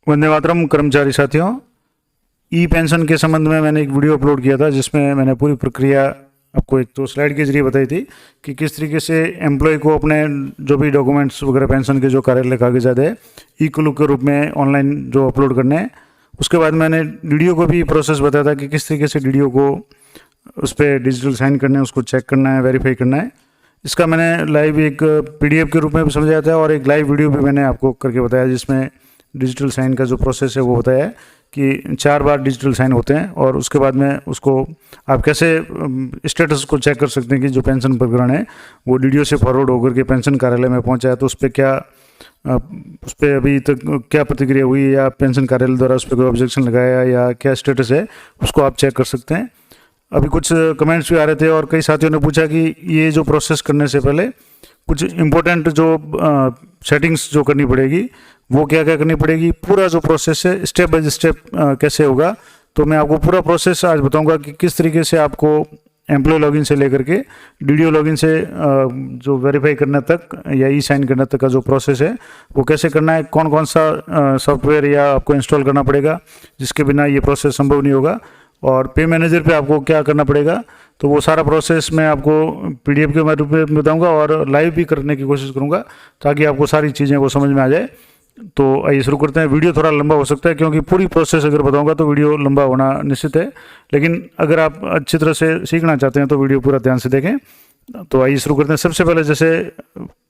वंदे मातरम कर्मचारी साथियों, ई पेंशन के संबंध में मैंने एक वीडियो अपलोड किया था जिसमें मैंने पूरी प्रक्रिया आपको एक तो स्लाइड के जरिए बताई थी कि किस तरीके से एम्प्लॉय को अपने जो भी डॉक्यूमेंट्स वगैरह पेंशन के जो कार्यालय कागजात है ई क्लू के रूप में ऑनलाइन जो अपलोड करने हैं। उसके बाद मैंने डीडीओ को भी प्रोसेस बताया था कि किस तरीके से डीडीओ को उस पर डिजिटल साइन करना है, उसको चेक करना है, वेरीफाई करना है। इसका मैंने लाइव एक पीडीएफ के रूप में भी समझाया था और एक लाइव वीडियो भी मैंने आपको करके बताया जिसमें डिजिटल साइन का जो प्रोसेस है वो बताया है कि 4 बार डिजिटल साइन होते हैं और उसके बाद में उसको आप कैसे स्टेटस को चेक कर सकते हैं कि जो पेंशन प्रकरण है वो डीडीओ से फॉरवर्ड होकर के पेंशन कार्यालय में पहुंचा है तो उस पर क्या उस पर अभी तक क्या प्रतिक्रिया हुई या पेंशन कार्यालय द्वारा उस पर कोई ऑब्जेक्शन लगाया या क्या स्टेटस है, उसको आप चेक कर सकते हैं। अभी कुछ कमेंट्स भी आ रहे थे और कई साथियों ने पूछा कि ये जो प्रोसेस करने से पहले कुछ इम्पोर्टेंट जो सेटिंग्स जो करनी पड़ेगी वो क्या क्या करनी पड़ेगी, पूरा जो प्रोसेस है स्टेप बाय स्टेप कैसे होगा। तो मैं आपको पूरा प्रोसेस आज बताऊंगा कि किस तरीके से आपको एम्प्लॉय लॉगिन से लेकर के डीडीओ लॉगिन से जो वेरीफाई करने तक या ई साइन करने तक का जो प्रोसेस है वो कैसे करना है, कौन कौन सा सॉफ्टवेयर या आपको इंस्टॉल करना पड़ेगा जिसके बिना ये प्रोसेस संभव नहीं होगा, और पे मैनेजर पे आपको क्या करना पड़ेगा। तो वो सारा प्रोसेस मैं आपको पीडीएफ के रूप में बताऊंगा और लाइव भी करने की कोशिश करूंगा ताकि आपको सारी चीज़ें वो समझ में आ जाए। तो आइए शुरू करते हैं। वीडियो थोड़ा लंबा हो सकता है क्योंकि पूरी प्रोसेस अगर बताऊंगा तो वीडियो लंबा होना निश्चित है, लेकिन अगर आप अच्छी तरह से सीखना चाहते हैं तो वीडियो पूरा ध्यान से देखें। तो आइए शुरू करते हैं। सबसे पहले जैसे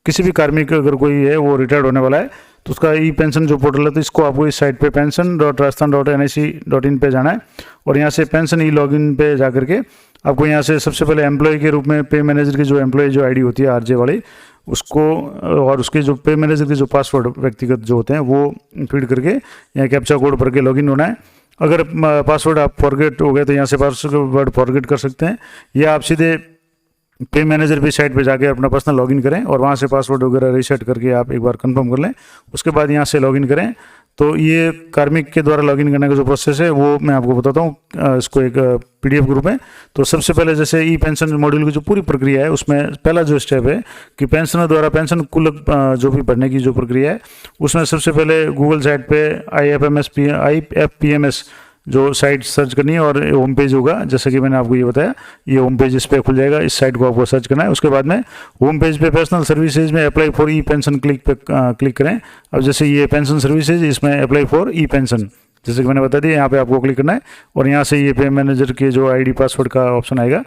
किसी भी कार्मिक अगर कोई है वो रिटायर्ड होने वाला है तो उसका ई पेंशन जो पोर्टल है तो इसको आपको इस साइट पे pension.rajasthan.nic.in पे जाना है और यहाँ से पेंशन ई लॉगिन पे जा करके आपको यहाँ से सबसे पहले एम्प्लॉय के रूप में पे मैनेजर की जो एम्प्लॉय जो आईडी होती है आरजे वाली उसको और उसके जो पे मैनेजर के जो पासवर्ड व्यक्तिगत जो होते हैं वो फीड करके यहाँ कैप्चा कोड भर के लॉगिन होना है। अगर पासवर्ड आप फॉरगेट हो गए तो यहाँ से पासवर्ड फॉरगेट कर सकते हैं या आप सीधे पे मैनेजर भी साइट पे जाके अपना पर्सनल लॉगिन करें और वहाँ से पासवर्ड वगैरह रीसेट करके आप एक बार कंफर्म कर लें, उसके बाद यहाँ से लॉगिन करें। तो ये कार्मिक के द्वारा लॉगिन करने का जो प्रोसेस है वो मैं आपको बताता हूँ इसको एक पीडीएफ ग्रुप में। तो सबसे पहले जैसे ई पेंशन मॉड्यूल की जो पूरी प्रक्रिया है उसमें पहला जो स्टेप है कि पेंशनर द्वारा पेंशन कुल जो भी भरने की जो प्रक्रिया है उसमें सबसे पहले गूगल साइट पे IFPMS जो साइट सर्च करनी है और होम पेज होगा जैसे कि मैंने आपको ये बताया, ये होम पेज इस पर खुल जाएगा। इस साइट को आपको सर्च करना है। उसके बाद में होम पेज पे पर्सनल सर्विसेज में apply for E pension click करें। अब जैसे ये पेंशन सर्विसेज इसमें अप्लाई फॉर ई पेंशन जैसे कि मैंने बता दिया यहाँ पे आपको क्लिक करना है और यहाँ से ये पे मैनेजर के जो आईडी पासवर्ड का ऑप्शन आएगा।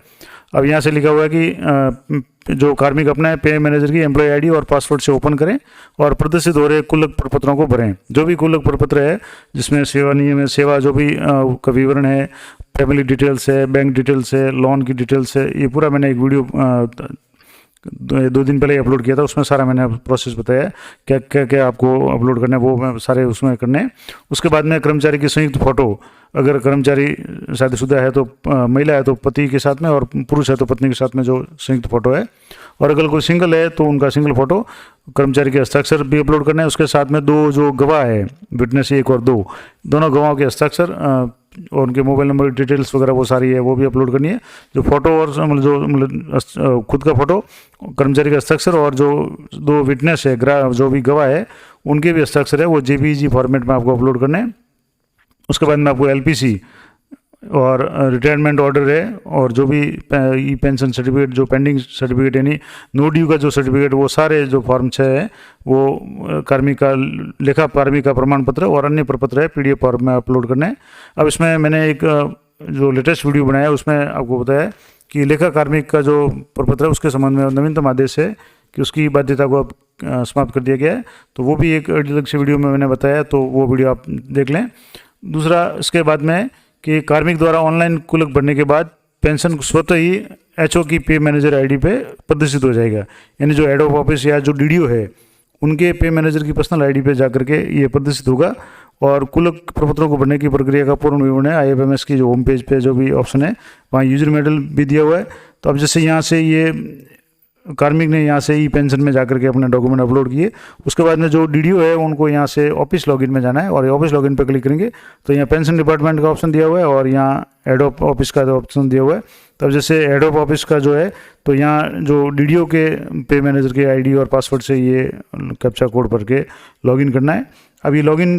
अब यहाँ से लिखा हुआ है कि जो कार्मिक अपना है पे मैनेजर की एम्प्लॉय आईडी और पासवर्ड से ओपन करें और प्रदर्शित हो रहे कुल्लक प्रपत्रों को भरें। जो भी कुल्लक प्रपत्र है जिसमें सेवा नियम है, सेवा जो भी का विवरण है, फैमिली डिटेल्स है, बैंक डिटेल्स है, लोन की डिटेल्स है, ये पूरा मैंने एक वीडियो 2 दिन पहले अपलोड किया था। उसमें सारा मैंने प्रोसेस बताया क्या क्या क्या आपको अपलोड करना है वो मैं सारे उसमें करने हैं। उसके बाद में कर्मचारी की संयुक्त फोटो, अगर कर्मचारी शादीशुदा है तो महिला है तो पति के साथ में और पुरुष है तो पत्नी के साथ में जो संयुक्त फोटो है, और अगर कोई सिंगल है तो उनका सिंगल फोटो कर्मचारी के हस्ताक्षर भी अपलोड करना है। उसके साथ में 2 जो गवाह है, विटनेस 1 और 2, दोनों गवाहों के हस्ताक्षर और उनके मोबाइल नंबर डिटेल्स वगैरह वो सारी है वो भी अपलोड करनी है। जो फोटो और मतलब खुद का फोटो, कर्मचारी का हस्ताक्षर और जो 2 विटनेस है जो भी गवाह है उनके भी हस्ताक्षर है वो JPEG फॉर्मेट में आपको अपलोड करने हैं। उसके बाद में आपको LPC और रिटायरमेंट ऑर्डर है और जो भी ई पेंशन सर्टिफिकेट जो पेंडिंग सर्टिफिकेट यानी नो ड्यू का जो सर्टिफिकेट वो सारे जो फॉर्म 6 है वो कार्मिक का लेखा कार्मिक का प्रमाण पत्र और अन्य प्रपत्र है PDF फॉर्म में अपलोड करना है। अब इसमें मैंने एक जो लेटेस्ट वीडियो बनाया उसमें आपको बताया कि लेखा कार्मिक का जो प्रपत्र है उसके संबंध में नवीनतम आदेश है कि उसकी बाध्यता को अब समाप्त कर दिया गया है। तो वो भी एक अलग से वीडियो में मैंने बताया, तो वो वीडियो आप देख लें। दूसरा इसके बाद में कि कार्मिक द्वारा ऑनलाइन कुल्लक भरने के बाद पेंशन स्वतः ही HO की पे मैनेजर आईडी पे प्रदर्शित हो जाएगा, यानी जो हेड ऑफ ऑफिस या जो डीडीओ है उनके पे मैनेजर की पर्सनल आईडी पे जाकर के ये प्रदर्शित होगा। और कुल्लक प्रपत्रों को भरने की प्रक्रिया का पूर्ण विवरण है IFMS की जो होम पेज पे जो भी ऑप्शन है वहाँ यूजर मेडल भी दिया हुआ है। तो अब जैसे यहाँ से ये कार्मिक ने यहाँ से ई पेंशन में जाकर के अपने डॉक्यूमेंट अपलोड किए, उसके बाद में जो डीडीओ है उनको यहाँ से ऑफिस लॉगिन में जाना है और ऑफिस लॉगिन पर क्लिक करेंगे तो यहाँ पेंशन डिपार्टमेंट का ऑप्शन दिया हुआ है और यहाँ हेड ऑफ ऑफिस का ऑप्शन दिया हुआ है। तब जैसे हेड ऑफ ऑफिस का जो है तो यहाँ जो डीडीओ के पे मैनेजर के आईडी और पासवर्ड से ये कैप्चा कोड भर के लॉगिन करना है। अब ये लॉगिन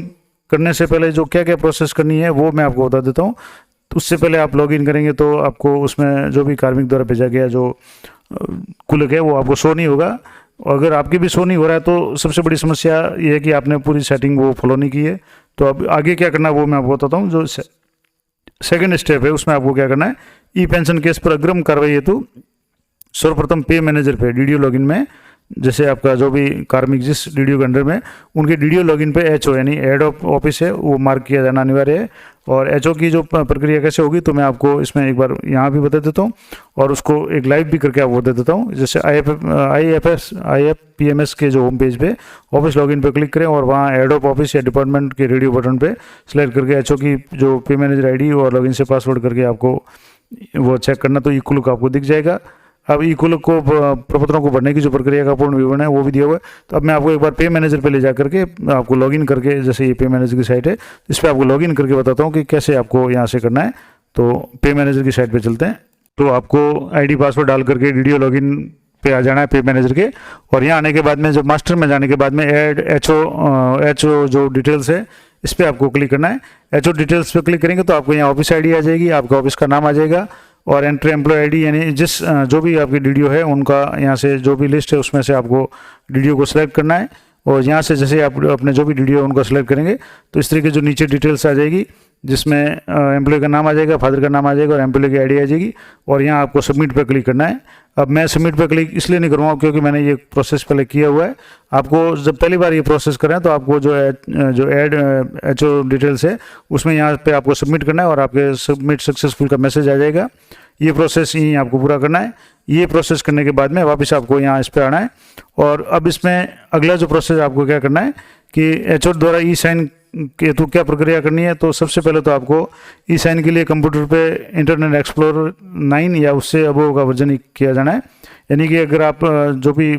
करने से पहले जो क्या क्या प्रोसेस करनी है वो मैं आपको बता देता हूँ। तो उससे पहले आप लॉगिन करेंगे तो आपको उसमें जो भी कार्मिक द्वारा भेजा गया जो कुलक है वो आपको शो नहीं होगा। अगर आपकी भी शो नहीं हो रहा है तो सबसे बड़ी समस्या ये है कि आपने पूरी सेटिंग वो फॉलो नहीं की है। तो अब आगे क्या करना है वो मैं आपको बताता हूँ। जो सेकंड स्टेप है उसमें आपको क्या करना है, ई पेंशन केस पर अग्रिम कार्रवाई है तो सर्वप्रथम पे मैनेजर पे डीडीओ लॉगिन में, जैसे आपका जो भी कार्मिक जिस डीडीओ के अंडर में, उनके डीडीओ लॉगिन पे एचओ यानी हेड ऑफ ऑफिस है वो मार्क किया जाना अनिवार्य है। और एचओ की जो प्रक्रिया कैसे होगी तो मैं आपको इसमें एक बार यहाँ भी बता देता हूँ और उसको एक लाइव भी करके आपको बता देता हूँ। जैसे IFPMS के जो होम पेज पे ऑफिस लॉगिन पे क्लिक करें और वहाँ हेड ऑफ ऑफिस या डिपार्टमेंट के रेडियो बटन पे सिलेक्ट करके एचओ की जो पे मैनेजर आईडी और लॉगिन से पासवर्ड करके आपको वो चेक करना, तो ई कुलक आपको दिख जाएगा। अब ई कुलक को प्रपत्रों को भरने की जो प्रक्रिया का पूर्ण विवरण है वो भी दिया हुआ है। तो अब मैं आपको एक बार पे मैनेजर पे ले जा करके आपको लॉगिन करके, जैसे ये पे मैनेजर की साइट है इस पर आपको लॉगिन करके बताता हूँ कि कैसे आपको यहाँ से करना है। तो पे मैनेजर की साइट पे चलते हैं। तो आपको आईडी पासवर्ड डाल करके डीडीओ लॉगिन पे आ जाना है पे मैनेजर के, और यहाँ आने के बाद में जब मास्टर में जाने के बाद में ऐड एचओ जो डिटेल्स है इस पर आपको क्लिक करना है। एचओ डिटेल्स पे क्लिक करेंगे तो आपको यहाँ ऑफिस आईडी आ जाएगी, आपका ऑफिस का नाम आ जाएगा और एंट्री एम्प्लॉय आईडी, यानी जिस जो भी आपकी डीडीओ है उनका यहाँ से जो भी लिस्ट है उसमें से आपको डीडीओ को सिलेक्ट करना है। और यहाँ से जैसे आप अपने जो भी डीडीओ है उनका सिलेक्ट करेंगे तो इस तरीके जो नीचे डिटेल्स आ जाएगी जिसमें एम्प्लॉय का नाम आ जाएगा, फादर का नाम आ जाएगा और एम्प्लॉय की आईडी आ जाएगी। और यहाँ आपको सबमिट पे क्लिक करना है। अब मैं सबमिट पे क्लिक इसलिए नहीं करूँगा क्योंकि मैंने ये प्रोसेस पहले किया हुआ है। आपको जब पहली बार ये प्रोसेस करें तो आपको जो ऐड एचओ डिटेल्स है उसमें यहाँ पे आपको सबमिट करना है और आपके सबमिट सक्सेसफुल का मैसेज आ जाएगा। ये प्रोसेस यहीं आपको पूरा करना है। ये प्रोसेस करने के बाद में वापस आपको यहाँ इस पर आना है। और अब इसमें अगला जो प्रोसेस आपको क्या करना है कि एचओ द्वारा ई साइन के तो क्या प्रक्रिया करनी है। तो सबसे पहले तो आपको ई साइन के लिए कंप्यूटर पे इंटरनेट एक्सप्लोरर 9 या उससे अबोव का वर्जन किया जाना है। यानी कि अगर आप जो भी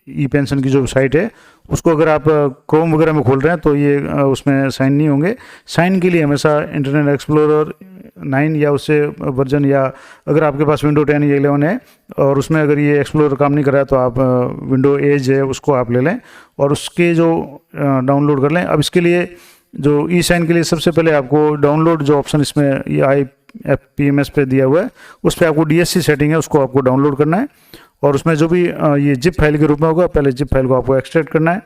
ई पेंशन की जो साइट है उसको अगर आप क्रोम वगैरह में खोल रहे हैं तो ये उसमें साइन नहीं होंगे। साइन के लिए हमेशा इंटरनेट एक्सप्लोरर 9 या उससे वर्जन, या अगर आपके पास विंडो 10 या 11 है और उसमें अगर ये एक्सप्लोरर काम नहीं कर रहा है तो आप विंडो एज है उसको आप ले लें और उसके जो डाउनलोड कर लें। अब इसके लिए जो ई साइन के लिए सबसे पहले आपको डाउनलोड जो ऑप्शन इसमें ये IFPMS पे दिया हुआ है उस पर आपको DSC सेटिंग है उसको आपको डाउनलोड करना है। और उसमें जो भी ये जिप फाइल के रूप में होगा, पहले जिप फाइल को आपको एक्सट्रैक्ट करना है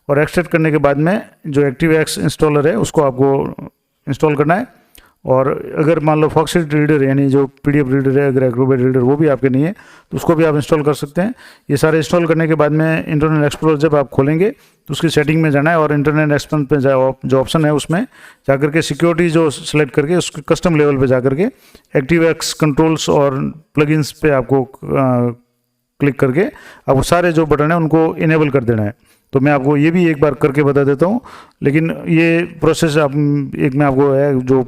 और एक्सट्रैक्ट करने के बाद में जो ActiveX इंस्टॉलर है उसको आपको इंस्टॉल करना है। और अगर मान लो फॉक्सटेल रीडर यानी जो PDF रीडर है, अगर एक्रोबैट रीडर वो भी आपके नहीं है तो उसको भी आप इंस्टॉल कर सकते हैं। ये सारे इंस्टॉल करने के बाद में इंटरनेट एक्सप्लोरर जब आप खोलेंगे तो उसकी सेटिंग में जाना है और इंटरनेट एक्सप्लोरर पे जो ऑप्शन है उसमें जाकर के सिक्योरिटी जो सेलेक्ट करके उसके कस्टम लेवल पे जाकर के ActiveX कंट्रोल्स और प्लगइन्स पे आपको क्लिक करके आपको सारे जो बटन है उनको इनेबल कर देना है। तो मैं आपको ये भी एक बार करके बता देता हूँ, लेकिन ये प्रोसेस आप एक मैं आपको है जो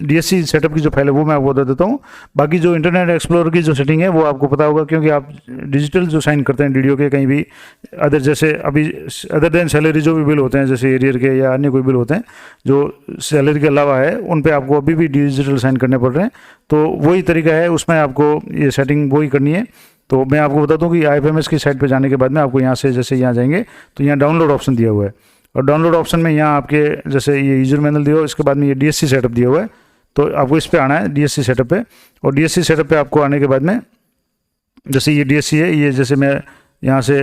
DSC सेटअप की जो फाइल है वो मैं आपको बता देता हूँ। बाकी जो इंटरनेट एक्सप्लोरर की जो सेटिंग है वो आपको पता होगा क्योंकि आप डिजिटल जो साइन करते हैं डीडीओ के कहीं भी अदर, जैसे अभी अदर देन सैलरी जो भी बिल होते हैं जैसे एरियर के या अन्य कोई बिल होते हैं जो सैलरी के अलावा है उन पे आपको अभी भी डिजिटल साइन करने पड़ रहे हैं। तो वही तरीका है, उसमें आपको ये सेटिंग वही करनी है। तो मैं आपको बता दूं कि IFMS की साइट पे जाने के बाद में आपको यहाँ से जैसे यहाँ जाएंगे तो यहाँ डाउनलोड ऑप्शन दिया हुआ है और डाउनलोड ऑप्शन में यहाँ आपके जैसे ये यूजर मैनुअल दिया हुआ है, इसके बाद में ये DSC सेटअप दिया हुआ है। तो आपको इस पे आना है DSC सेटअप पे, और DSC सेटअप पे आपको आने के बाद में जैसे ये DSC है, ये जैसे मैं यहाँ से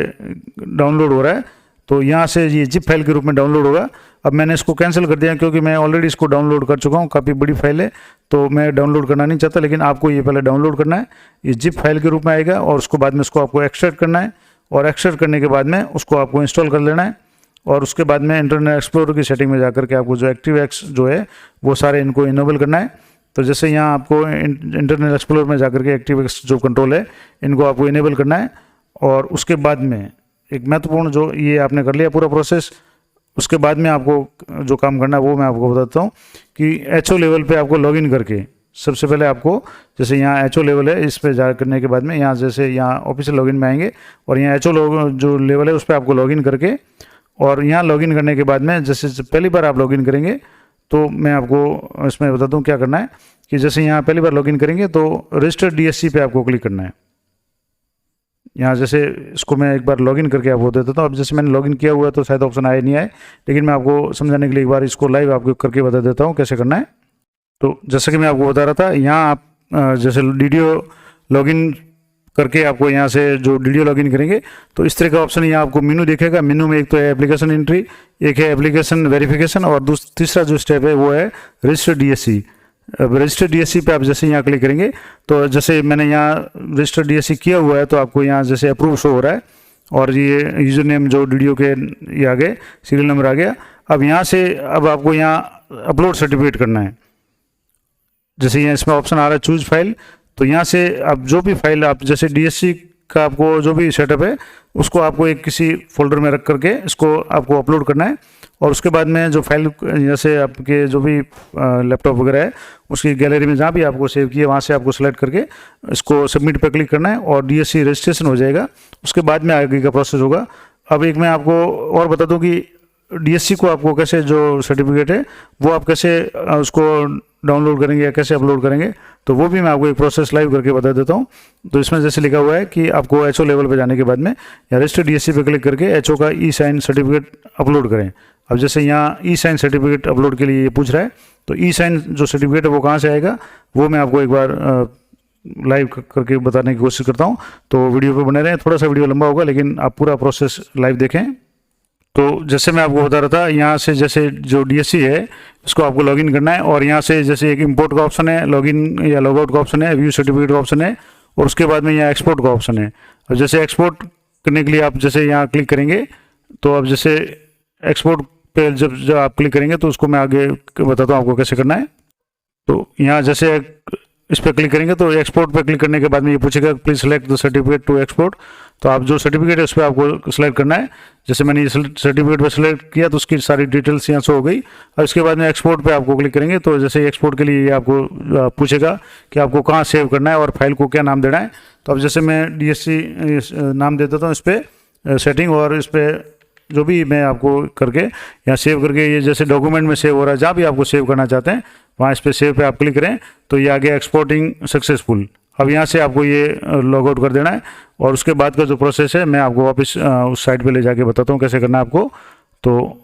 डाउनलोड हो रहा है तो यहाँ से ये जिप फाइल के रूप में डाउनलोड होगा। अब मैंने इसको कैंसिल कर दिया क्योंकि मैं ऑलरेडी इसको डाउनलोड कर चुका हूँ, काफ़ी बड़ी फाइल है तो मैं डाउनलोड करना नहीं चाहता। लेकिन आपको ये पहले डाउनलोड करना है, ये जिप फाइल के रूप में आएगा और उसको बाद में इसको आपको एक्सट्रैक्ट करना है और एक्सट्रैक्ट करने के बाद में उसको आपको इंस्टॉल कर लेना है। और उसके बाद में इंटरनेट एक्सप्लोरर की सेटिंग में जाकर के आपको जो ActiveX जो है वो सारे इनको इनेबल करना है। तो जैसे यहाँ आपको इंटरनेट एक्सप्लोरर में जाकर के ActiveX जो कंट्रोल है इनको आपको इनेबल करना है। और उसके बाद में एक महत्वपूर्ण जो ये आपने कर लिया पूरा प्रोसेस, उसके बाद में आपको जो काम करना है वो मैं आपको बताता हूँ कि HO लेवल पे आपको लॉगिन करके सबसे पहले आपको जैसे यहाँ HO लेवल है इस पर जा करने के बाद में यहाँ जैसे यहाँ ऑफिशियल लॉगिन में आएंगे और यहाँ HO जो लेवल है उस पर आपको लॉगिन करके, और यहाँ लॉगिन करने के बाद में जैसे पहली बार आप लॉगिन करेंगे तो मैं आपको इसमें बता दूँ क्या करना है कि जैसे यहाँ पहली बार लॉगिन करेंगे तो रजिस्टर्ड DSC पे आपको क्लिक करना है। यहाँ जैसे इसको मैं एक बार लॉगिन करके आपको दे देता हूँ। अब जैसे मैंने लॉगिन किया हुआ है तो शायद ऑप्शन आए नहीं आए, लेकिन मैं आपको समझाने के लिए एक बार इसको लाइव आपको करके बता देता हूँ कैसे करना है। तो जैसे कि मैं आपको बता रहा था, यहाँ आप जैसे डीडीओ लॉगिन करके आपको यहाँ से जो डीडीओ लॉगिन करेंगे तो इस तरह का ऑप्शन यहाँ आपको मेनू दिखेगा। मेनू में एक तो है एप्लीकेशन एंट्री, एक है एप्लीकेशन वेरिफिकेशन, और तीसरा जो स्टेप है वो है रजिस्टर डीएससी। अब रजिस्टर डीएससी पे आप जैसे यहाँ क्लिक करेंगे तो जैसे मैंने यहाँ रजिस्टर डीएससी किया हुआ है तो आपको यहाँ जैसे अप्रूव शो हो रहा है, और ये यूजर नेम जो डीडीओ के ये आ गए, सीरियल नंबर आ गया। अब यहाँ से अब आपको यहाँ अपलोड सर्टिफिकेट करना है। जैसे यहाँ इसमें ऑप्शन आ रहा है चूज फाइल, तो यहाँ से आप जो भी फाइल आप जैसे डीएससी का आपको जो भी सेटअप है उसको आपको एक किसी फोल्डर में रख करके इसको आपको अपलोड करना है, और उसके बाद में जो फाइल जैसे आपके जो भी लैपटॉप वगैरह है उसकी गैलरी में जहाँ भी आपको सेव किया वहाँ से आपको सेलेक्ट करके इसको सबमिट पे क्लिक करना है और डीएससी रजिस्ट्रेशन हो जाएगा। उसके बाद में आगे का प्रोसेस होगा। अब एक मैं आपको और बता दूँ कि डीएससी को आपको कैसे जो सर्टिफिकेट है वो आप कैसे उसको डाउनलोड करेंगे या कैसे अपलोड करेंगे, तो वो भी मैं आपको एक प्रोसेस लाइव करके बता देता हूँ। तो इसमें जैसे लिखा हुआ है कि आपको एचओ लेवल पे जाने के बाद में या रजिस्टर डीएससी पे क्लिक करके एचओ का ई साइन सर्टिफिकेट अपलोड करें। अब जैसे यहाँ ई साइन सर्टिफिकेट अपलोड के लिए ये पूछ रहा है, तो ई साइन जो सर्टिफिकेट है वो कहाँ से आएगा वो मैं आपको एक बार लाइव करके बताने की कोशिश करता हूँ। तो वीडियो पे बने रहें, थोड़ा सा वीडियो लंबा होगा लेकिन आप पूरा प्रोसेस लाइव देखें। तो जैसे मैं आपको बता रहा था, यहाँ से जैसे जो डीएससी है इसको आपको लॉगिन करना है, और यहाँ से जैसे एक इंपोर्ट का ऑप्शन है, लॉगिन या लॉगआउट का ऑप्शन है, व्यू सर्टिफिकेट का ऑप्शन है, और उसके बाद में यहाँ एक्सपोर्ट का ऑप्शन है। और जैसे एक्सपोर्ट करने के लिए आप जैसे यहाँ क्लिक करेंगे तो अब जैसे एक्सपोर्ट पे जब आप क्लिक करेंगे तो उसको मैं आगे बताता हूँ आपको कैसे करना है। तो यहाँ जैसे इस पर क्लिक करेंगे तो एक्सपोर्ट पे क्लिक करने के बाद में ये पूछेगा please select the certificate to export. तो आप जो सर्टिफिकेट है उस पर आपको सेलेक्ट करना है। जैसे मैंने ये सर्टिफिकेट पर सेलेक्ट किया तो उसकी सारी डिटेल्स यहाँ शो हो गई। और इसके बाद में एक्सपोर्ट पे आपको क्लिक करेंगे तो जैसे एक्सपोर्ट के लिए ये आपको पूछेगा कि आपको कहाँ सेव करना है और फाइल को क्या नाम देना है। तो अब जैसे मैं डीएससी नाम दे देता हूँ इस पर सेटिंग, और इस पर जो भी मैं आपको करके यहाँ सेव करके ये जैसे डॉक्यूमेंट में सेव हो रहा है, जहाँ भी आपको सेव करना चाहते हैं वहाँ इस पर सेव पे आप क्लिक करें तो ये आ गया एक्सपोर्टिंग सक्सेसफुल। अब यहाँ से आपको ये लॉग आउट कर देना है, और उसके बाद का जो प्रोसेस है मैं आपको वापस उस साइट पे ले जाके बताता हूँ कैसे करना है आपको। तो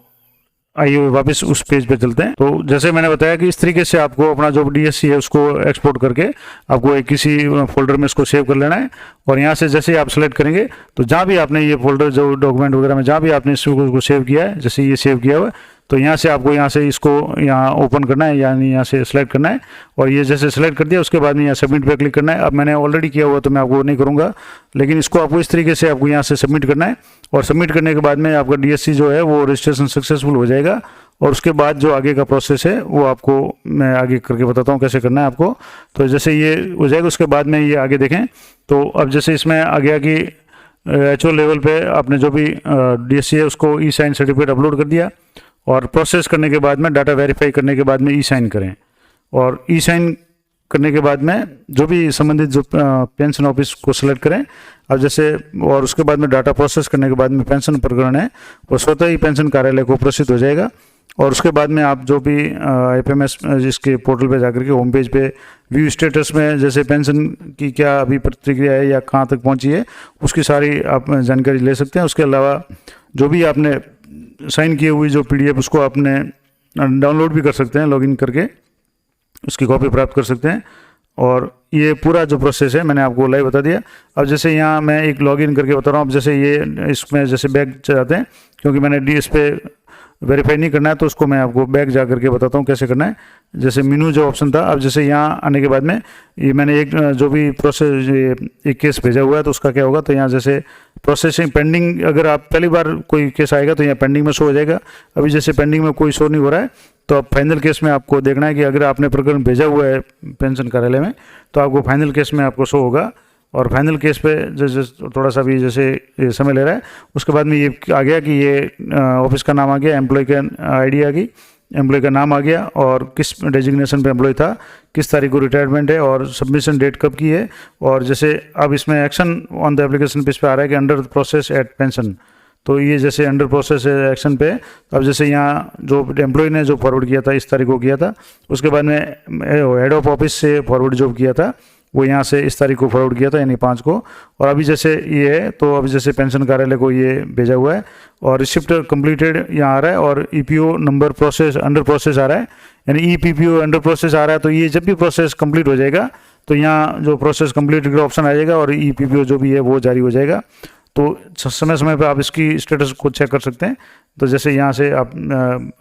आइए वापस उस पेज पे चलते हैं। तो जैसे मैंने बताया कि इस तरीके से आपको अपना जो डीएससी है उसको एक्सपोर्ट करके आपको एक किसी फोल्डर में इसको सेव कर लेना है, और यहाँ से जैसे आप सेलेक्ट करेंगे तो जहाँ भी आपने ये फोल्डर जो डॉक्यूमेंट वगैरह में जहाँ भी आपने इसको सेव किया है, जैसे ये सेव किया हुआ है, तो यहाँ से आपको यहाँ से इसको यहाँ ओपन करना है, यानी यहाँ से सेलेक्ट करना है, और ये जैसे सेलेक्ट कर दिया उसके बाद में यहाँ सबमिट पे क्लिक करना है। अब मैंने ऑलरेडी किया हुआ तो मैं आपको नहीं करूँगा, लेकिन इसको आपको इस तरीके से आपको यहाँ से सबमिट करना है, और सबमिट करने के बाद में आपका डीएससी जो है वो रजिस्ट्रेशन सक्सेसफुल हो जाएगा। और उसके बाद जो आगे का प्रोसेस है वो आपको मैं आगे करके बताता हूँ कैसे करना है आपको। तो जैसे ये हो जाएगा उसके बाद में ये आगे देखें तो अब जैसे इसमें आ गया कि एचओ लेवल पे आपने जो भी डीएससी है उसको ई साइन सर्टिफिकेट अपलोड कर दिया, और प्रोसेस करने के बाद में डाटा वेरीफाई करने के बाद में ई साइन करें, और ई साइन करने के बाद में जो भी संबंधित जो पेंशन ऑफिस को सिलेक्ट करें। अब जैसे और उसके बाद में डाटा प्रोसेस करने के बाद में पेंशन प्रकरण है वो स्वतः ही पेंशन कार्यालय को प्रेषित हो जाएगा, और उसके बाद में आप जो भी एफएमएस जिसके पोर्टल पे जाकर के होम पेज पे व्यू स्टेटस में जैसे पेंशन की क्या अभी प्रतिक्रिया है या कहाँ तक पहुँची है उसकी सारी आप जानकारी ले सकते हैं। उसके अलावा जो भी आपने साइन किए हुई जो पीडीएफ उसको आपने डाउनलोड भी कर सकते हैं, लॉगिन करके उसकी कॉपी प्राप्त कर सकते हैं। और ये पूरा जो प्रोसेस है मैंने आपको लाइव बता दिया। अब जैसे यहाँ मैं एक लॉगिन करके बता रहा हूँ। अब जैसे ये इसमें जैसे बैक जाते हैं, क्योंकि मैंने इस पे वेरीफाई नहीं करना है तो उसको मैं आपको बैक जा करके बताता हूँ कैसे करना है। जैसे मेनू जो ऑप्शन था, अब जैसे यहाँ आने के बाद में ये मैंने एक जो भी प्रोसेस एक केस भेजा हुआ है तो उसका क्या होगा, तो यहाँ जैसे प्रोसेसिंग पेंडिंग, अगर आप पहली बार कोई केस आएगा तो यहाँ पेंडिंग में शो हो जाएगा। अभी जैसे पेंडिंग में कोई शो नहीं हो रहा है तो अब फाइनल केस में आपको देखना है कि अगर आपने प्रकरण भेजा हुआ है पेंशन कार्यालय में तो आपको फाइनल केस में आपको शो होगा। और फाइनल केस पे जैसे थोड़ा सा भी जैसे समय ले रहा है उसके बाद में ये आ गया कि ये ऑफिस का नाम आ गया, एम्प्लॉय का आईडी आ गई, एम्प्लॉय का नाम आ गया और किस डेजिग्नेशन पे एम्प्लॉय था, किस तारीख को रिटायरमेंट है और सबमिशन डेट कब की है। और जैसे अब इसमें action on the application page पे आ रहा है कि अंडर प्रोसेस एट पेंशन, तो ये जैसे अंडर प्रोसेस एक्शन पे। अब जैसे यहाँ जो एम्प्लॉय ने जो फॉरवर्ड किया था इस तारीख को किया था, उसके बाद में हेड ऑफ ऑफिस से फॉरवर्ड जो किया था वो यहाँ से इस तारीख को फॉरवर्ड किया था, यानी 5 को। और अभी जैसे ये है, तो अभी जैसे पेंशन कार्यालय को ये भेजा हुआ है और रिसिप्ट कंप्लीटेड यहाँ आ रहा है और EPO number process under process आ रहा है, यानी ईपीपीओ अंडर प्रोसेस आ रहा है। तो ये जब भी प्रोसेस कंप्लीट हो जाएगा तो यहाँ जो प्रोसेस कंप्लीटेड का ऑप्शन आ जाएगा और ईपीपीओ जो भी है वो जारी हो जाएगा। तो समय समय पे आप इसकी स्टेटस को चेक कर सकते हैं। तो जैसे यहाँ से आप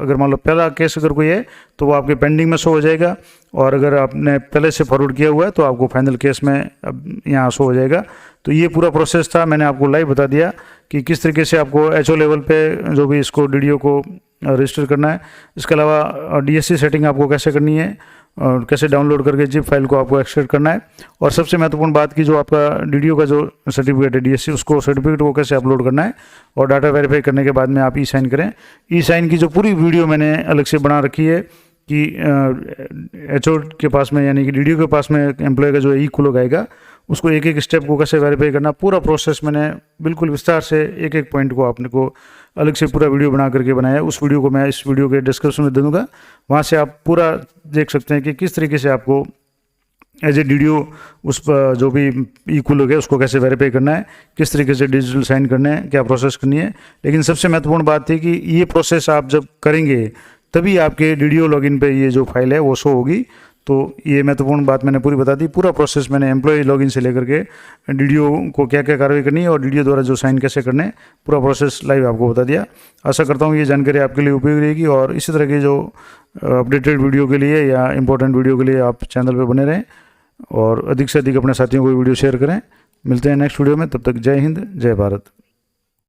अगर मान लो पहला केस अगर कोई है तो वो आपके पेंडिंग में शो हो जाएगा, और अगर आपने पहले से फॉरवर्ड किया हुआ है तो आपको फाइनल केस में अब यहाँ शो हो जाएगा। तो ये पूरा प्रोसेस था, मैंने आपको लाइव बता दिया कि किस तरीके से आपको एचओ लेवल पे जो भी इसको डीडीओ को रजिस्टर करना है। इसके अलावा डीएससी सेटिंग आपको कैसे करनी है और कैसे डाउनलोड करके जिप फाइल को आपको एक्सट्रैक्ट करना है। और सबसे महत्वपूर्ण बात की जो आपका डीडीओ का जो सर्टिफिकेट है डीएससी, उसको सर्टिफिकेट को कैसे अपलोड करना है, और डाटा वेरीफाई करने के बाद में आप ई साइन करें। ई साइन की जो पूरी वीडियो मैंने अलग से बना रखी है कि एचओ के पास में यानी कि डीडीओ के पास में एम्प्लॉय का जो ई खुल आएगा उसको एक एक स्टेप को कैसे वेरीफाई करना, पूरा प्रोसेस मैंने बिल्कुल विस्तार से एक एक पॉइंट को आपने को अलग से पूरा वीडियो बना करके बनाया है। उस वीडियो को मैं इस वीडियो के डिस्क्रिप्शन में दे दूँगा, वहाँ से आप पूरा देख सकते हैं कि किस तरीके से आपको एज ए डीडीओ उस पर जो भी इक्वल हो गया उसको कैसे वेरीफाई करना है, किस तरीके से डिजिटल साइन करना है, क्या प्रोसेस करनी है। लेकिन सबसे महत्वपूर्ण बात थी कि ये प्रोसेस आप जब करेंगे तभी आपके डीडीओ लॉगिन पे ये जो फाइल है वो शो होगी। तो ये महत्वपूर्ण बात मैंने पूरी बता दी। पूरा प्रोसेस मैंने एम्प्लॉय लॉगिन से लेकर के डीडीओ को क्या क्या कार्रवाई करनी है और डीडीओ द्वारा जो साइन कैसे करने हैं, पूरा प्रोसेस लाइव आपको बता दिया। आशा करता हूँ ये जानकारी आपके लिए उपयोगी रहेगी, और इसी तरह की जो अपडेटेड वीडियो के लिए या इंपॉर्टेंट वीडियो के लिए आप चैनल पर बने रहें और अधिक से अधिक अपने साथियों को वीडियो शेयर करें। मिलते हैं नेक्स्ट वीडियो में, तब तक जय हिंद, जय भारत।